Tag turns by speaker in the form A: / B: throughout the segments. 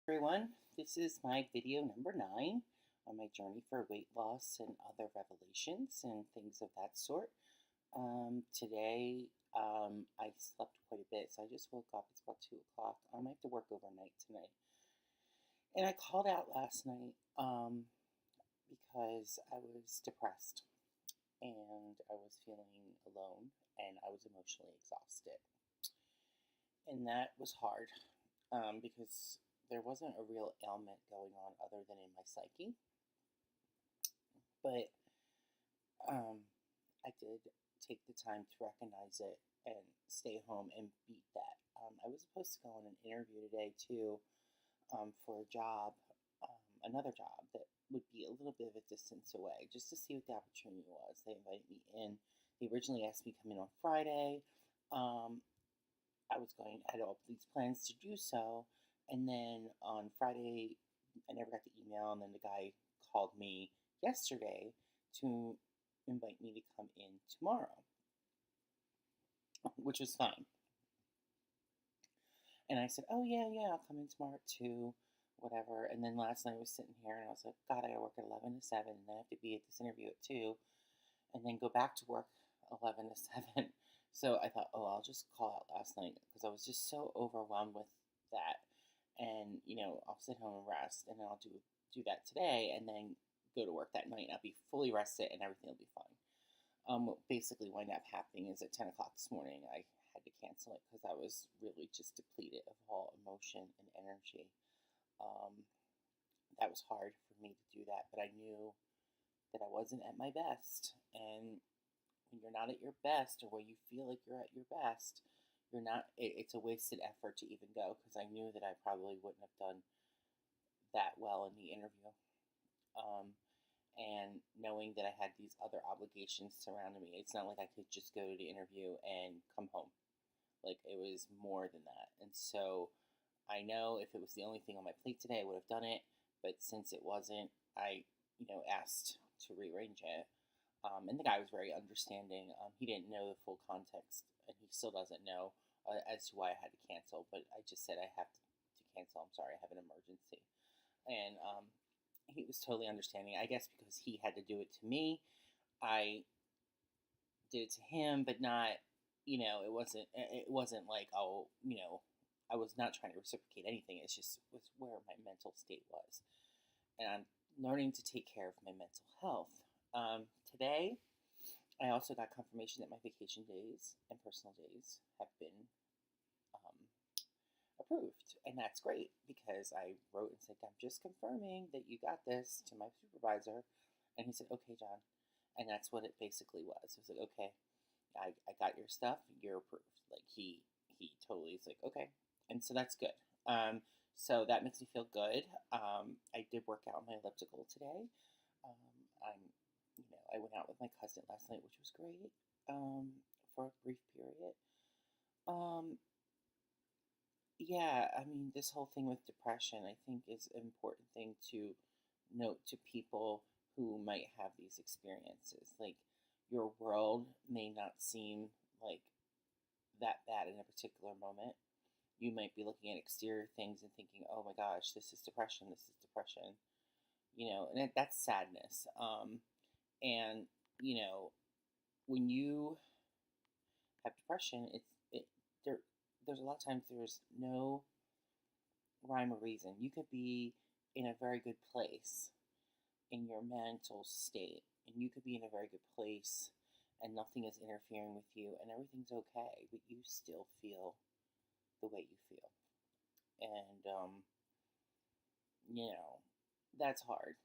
A: Everyone, this is my video number 9 on my journey for weight loss and other revelations and things of that sort. Today, I slept quite a bit, so I just woke up. It's about 2 o'clock. I have to work overnight tonight. And I called out last night because I was depressed and I was feeling alone and I was emotionally exhausted. And that was hard because there wasn't a real ailment going on other than in my psyche. But I did take the time to recognize it and stay home and beat that. I was supposed to go on an interview today too for a job, another job that would be a little bit of a distance away, just to see what the opportunity was. They invited me in. They originally asked me to come in on Friday. I had all these plans to do so, and then on Friday, I never got the email, and then the guy called me yesterday to invite me to come in tomorrow, which was fine. And I said, oh, yeah, I'll come in tomorrow at 2, whatever. And then last night I was sitting here, and I was like, God, I gotta work at 11 to 7, and then I have to be at this interview at 2, and then go back to work 11 to 7. So I thought, oh, I'll just call out last night because I was just so overwhelmed with that. And, I'll sit home and rest, and then I'll do that today, and then go to work that night, and I'll be fully rested, and everything will be fine. What basically wound up happening is at 10 o'clock this morning, I had to cancel it because I was really just depleted of all emotion and energy. That was hard for me to do that, but I knew that I wasn't at my best, and when you're not at your best, or when you feel like you're at your best, it's a wasted effort to even go, because I knew that I probably wouldn't have done that well in the interview. And knowing that I had these other obligations surrounding me, it's not like I could just go to the interview and come home. Like, it was more than that. And so I know if it was the only thing on my plate today, I would have done it. But since it wasn't, I, asked to rearrange it. And the guy was very understanding. He didn't know the full context, and he still doesn't know as to why I had to cancel. But I just said I have to cancel. I'm sorry, I have an emergency. And he was totally understanding. I guess because he had to do it to me, I did it to him, but not, it wasn't like, oh, I was not trying to reciprocate anything. It just was where my mental state was. And I'm learning to take care of my mental health. Today, I also got confirmation that my vacation days and personal days have been approved. And that's great, because I wrote and said, I'm just confirming that you got this to my supervisor. And he said, okay, John. And that's what it basically was. It was like, okay, I got your stuff. You're approved. Like, he totally is like, okay. And so that's good. So that makes me feel good. I did work out my elliptical today. I went out with my cousin last night, which was great, for a brief period. Yeah, I mean, this whole thing with depression, I think, is an important thing to note to people who might have these experiences. Like, your world may not seem like that bad in a particular moment. You might be looking at exterior things and thinking, oh my gosh, this is depression, and that's sadness. And, when you have depression, there's a lot of times there's no rhyme or reason. You could be in a very good place in your mental state, and you could be in a very good place and nothing is interfering with you and everything's okay, but you still feel the way you feel. And, that's hard.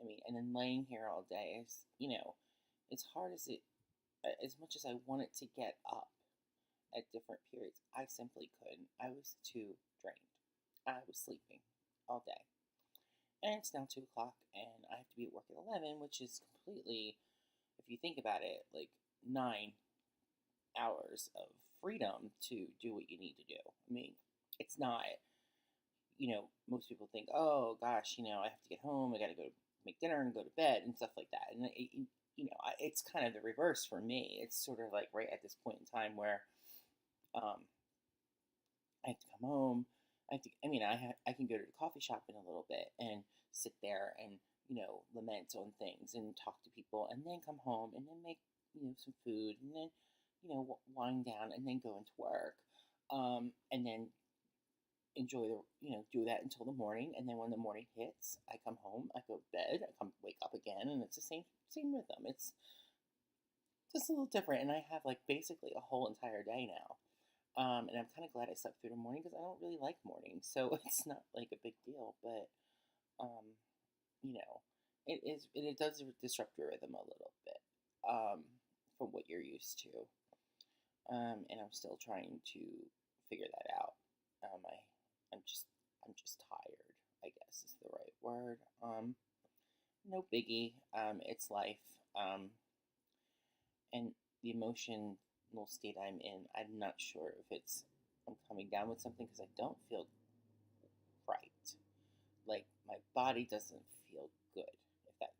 A: I mean, and then laying here all day is, as hard as as much as I wanted to get up at different periods, I simply couldn't. I was too drained. I was sleeping all day. And it's now 2 o'clock, and I have to be at work at 11, which is completely, if you think about it, like 9 hours of freedom to do what you need to do. I mean, it's not, most people think, oh gosh, I have to get home, I got to go make dinner and go to bed and stuff like that. And it's kind of the reverse for me. It's sort of like right at this point in time where I have to come home, I can go to the coffee shop in a little bit and sit there and lament on things and talk to people, and then come home and then make some food, and then wind down and then go into work, and then enjoy the do that until the morning, and then when the morning hits, I come home, I go to bed, I come wake up again, and it's the same rhythm. It's just a little different, and I have like basically a whole entire day now. And I'm kind of glad I slept through the morning because I don't really like mornings, so it's not like a big deal. But um, you know, it does disrupt your rhythm a little bit from what you're used to. And I'm still trying to figure that out. I'm just tired, I guess is the right word. No biggie. It's life. And the emotional state I'm in, I'm not sure if I'm coming down with something because I don't feel right. Like my body doesn't feel good.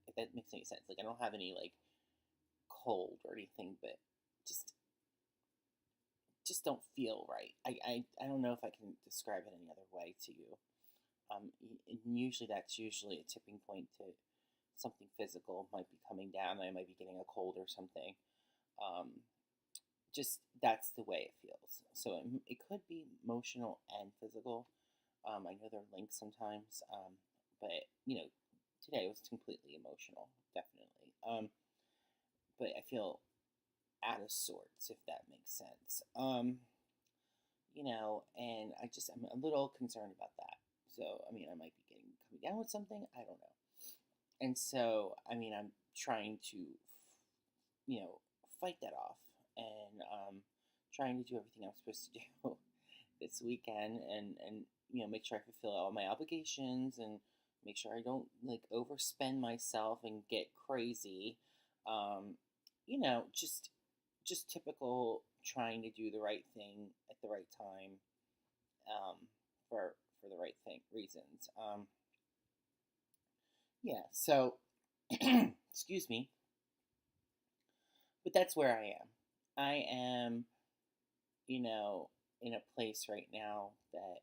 A: If that makes any sense. Like I don't have any like cold or anything, but just don't feel right. I don't know if I can describe it any other way to you. And usually that's usually a tipping point to something physical might be coming down. I might be getting a cold or something. Just that's the way it feels. So it could be emotional and physical. I know they're linked sometimes, but today was completely emotional, definitely. But I feel out of sorts, if that makes sense. And I'm a little concerned about that. So I might be coming down with something. I don't know. And so I'm trying to fight that off, and trying to do everything I'm supposed to do this weekend, and make sure I fulfill all my obligations, and make sure I don't like overspend myself and get crazy. Just typical trying to do the right thing at the right time, for the right thing reasons. Yeah. So, excuse me, but that's where I am. I am, in a place right now that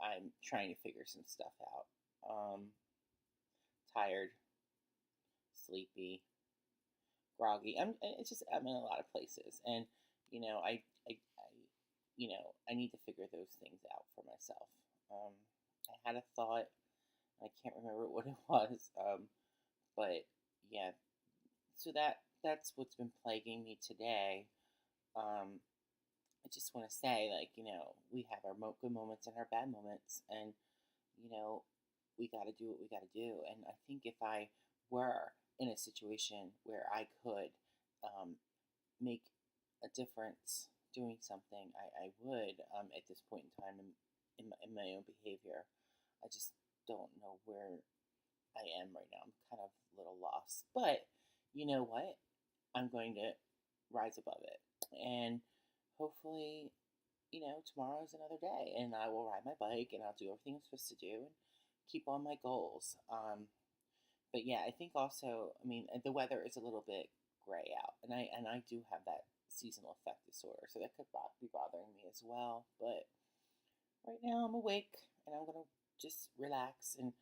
A: I'm trying to figure some stuff out. Tired, sleepy, groggy. I'm in a lot of places, and I need to figure those things out for myself. I had a thought. I can't remember what it was. But yeah. So that's what's been plaguing me today. I just want to say, like, we have our good moments and our bad moments, and we got to do what we got to do. And I think if I were in a situation where I could make a difference doing something, I would, at this point in time in my own behavior. I just don't know where I am right now. I'm kind of a little lost. But you know what? I'm going to rise above it. And hopefully, tomorrow's another day, and I will ride my bike, and I'll do everything I'm supposed to do and keep on my goals. But yeah, I think also, the weather is a little bit gray out, and I do have that seasonal affect disorder, so that could be bothering me as well. But right now I'm awake, and I'm gonna just relax and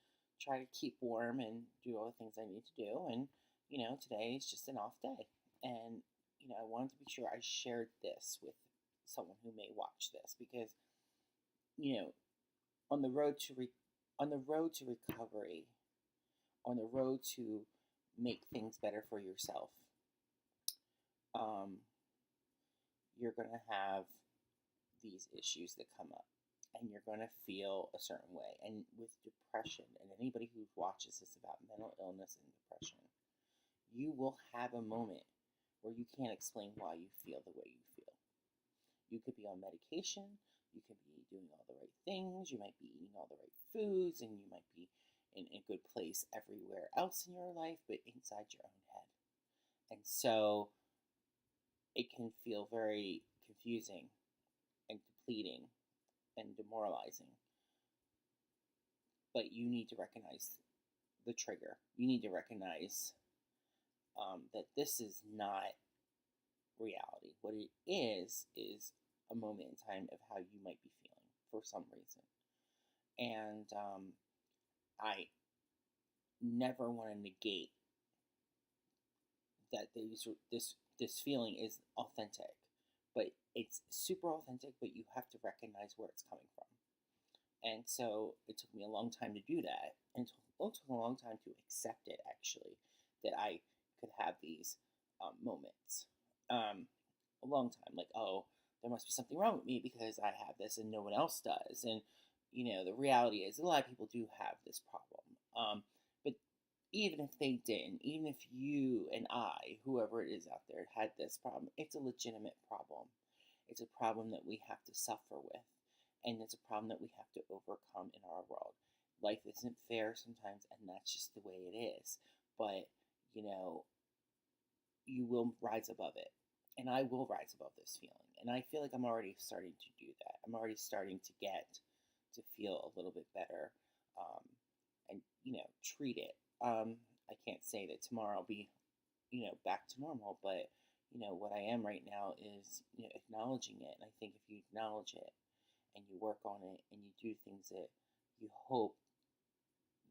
A: try to keep warm and do all the things I need to do. And today is just an off day, and I wanted to be sure I shared this with someone who may watch this, because on the road to recovery, on the road to make things better for yourself, you're going to have these issues that come up, and you're going to feel a certain way. And with depression, and anybody who watches this about mental illness and depression, you will have a moment where you can't explain why you feel the way you feel. You could be on medication, you could be doing all the right things, you might be eating all the right foods, and you might be in a good place everywhere else in your life, but inside your own head. And so it can feel very confusing and depleting and demoralizing. But you need to recognize the trigger. You need to recognize that this is not reality. What it is a moment in time of how you might be feeling. for some reason. And I never want to negate that this feeling is authentic, but it's super authentic. But you have to recognize where it's coming from. And so it took me a long time to do that, and it took a long time to accept it, actually, that I could have these moments. A long time, like, oh, there must be something wrong with me because I have this and no one else does. And, the reality is a lot of people do have this problem. But even if they didn't, even if you and I, whoever it is out there, had this problem, it's a legitimate problem. It's a problem that we have to suffer with. And it's a problem that we have to overcome in our world. Life isn't fair sometimes, and that's just the way it is. But, you will rise above it. And I will rise above this feeling. And I feel like I'm already starting to do that. I'm already starting to get to feel a little bit better, and, treat it. I can't say that tomorrow I'll be, back to normal, but, what I am right now is, acknowledging it. And I think if you acknowledge it, and you work on it, and you do things that you hope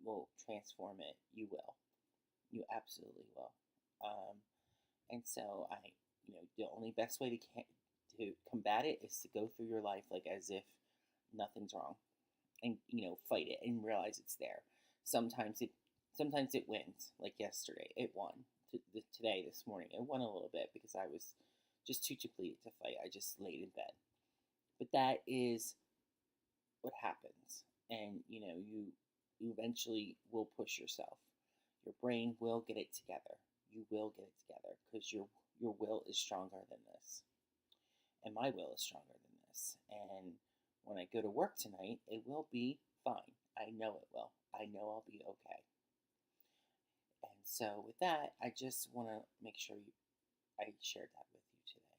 A: will transform it, you will. You absolutely will. And so the only best way to combat it is to go through your life like as if nothing's wrong, and fight it and realize it's there. Sometimes it wins. Like yesterday, it won. Today, this morning, it won a little bit because I was just too depleted to fight. I just laid in bed. But that is what happens. And, you eventually will push yourself. Your brain will get it together. You will get it together because your will is stronger than this. And my will is stronger than this. And when I go to work tonight, it will be fine. I know it will. I know I'll be okay. And so with that, I just want to make sure I shared that with you today.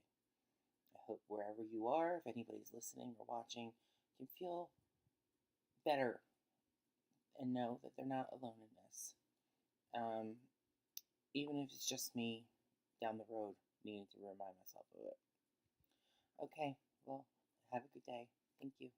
A: I hope wherever you are, if anybody's listening or watching, can feel better and know that they're not alone in this. Even if it's just me down the road needing to remind myself of it. Okay, well, have a good day. Thank you.